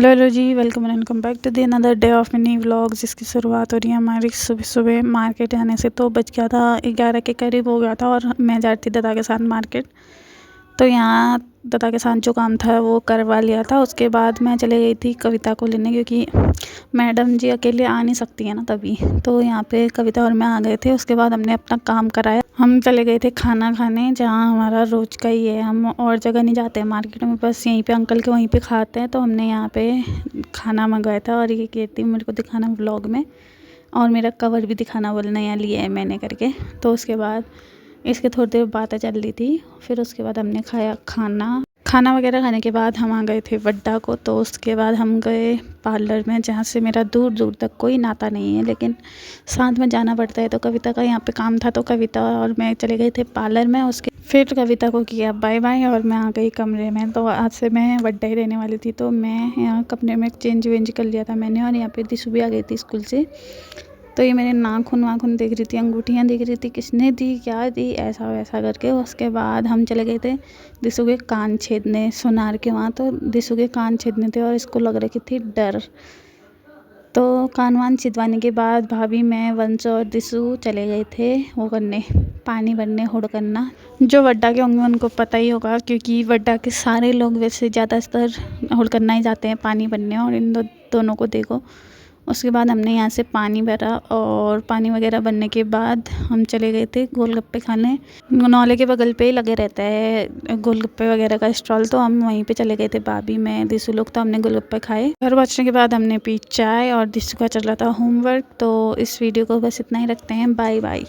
Hello hello ji, welcome and welcome back to the another day of mini vlog, जिसकी शुरुआत हो रही है हमारी सुबह सुबह मार्केट आने से। तो बज गया था 11 के करीब हो गया था और मैं जा रही थी दादा के साथ मार्केट। तो यहाँ दादा के साथ जो काम था वो करवा लिया था। उसके बाद मैं चले गई थी कविता को लेने, क्योंकि मैडम जी अकेले आ नहीं सकती है ना तभी। तो यहाँ पे कविता और मैं आ गए थे। उसके बाद हमने अपना काम कराया, हम चले गए थे खाना खाने, जहाँ हमारा रोज़ का ही है। हम और जगह नहीं जाते हैं मार्केट में, बस यहीं पे अंकल के वहीं पे खाते हैं। तो हमने यहाँ पे खाना मंगवाया था और ये कहती मेरे को दिखाना व्लॉग में, और मेरा कवर भी दिखाना बोलना यहाँ लिया है मैंने करके। तो उसके बाद इसके थोड़ी देर बातें चल रही थी। फिर उसके बाद हमने खाया खाना वगैरह खाने के बाद हम आ गए थे वड्डा को। तो उसके बाद हम गए पार्लर में, जहाँ से मेरा दूर दूर तक कोई नाता नहीं है, लेकिन साथ में जाना पड़ता है। तो कविता का यहाँ पे काम था, तो कविता और मैं चले गए थे पार्लर में। उसके फिर कविता को किया बाय बाय और मैं आ गई कमरे में। तो आज से मैं वड्डा ही रहने वाली थी, तो मैं यहाँ कमरे में चेंज वेंज कर लिया था मैंने। और यहाँ पे दिशु भी आ गई थी स्कूल से। तो ये मेरे नाखून वाखून देख रही थी, अंगूठियाँ देख रही थी, किसने दी क्या दी ऐसा वैसा करके। उसके बाद हम चले गए थे दिशु के कान छेदने सोनार के वहाँ। तो दिशु के कान छेदने थे और इसको लग रही थी डर। तो कान वान छिदवाने के बाद भाभी, मैं, वंश और दिशु चले गए थे वो करने, पानी भरने, हुड़ करना। जो वड्डा के होंगे उनको पता ही होगा, क्योंकि वड्डा के सारे लोग वैसे ज़्यादातर हुड़ करना ही जाते हैं पानी भरने। और इन दोनों को देखो। उसके बाद हमने यहाँ से पानी भरा और पानी वगैरह भरने के बाद हम चले गए थे गोलगप्पे खाने। नौले के बगल पे ही लगे रहता है गोलगप्पे वगैरह का स्टॉल। तो हम वहीं पे चले गए थे, भाभी, मैं, दिशु लोग। तो हमने गोलगप्पे खाए। घर पहुँचने के बाद हमने पी चाय और दिशु का चल रहा था होमवर्क। तो इस वीडियो को बस इतना ही रखते हैं। Bye bye.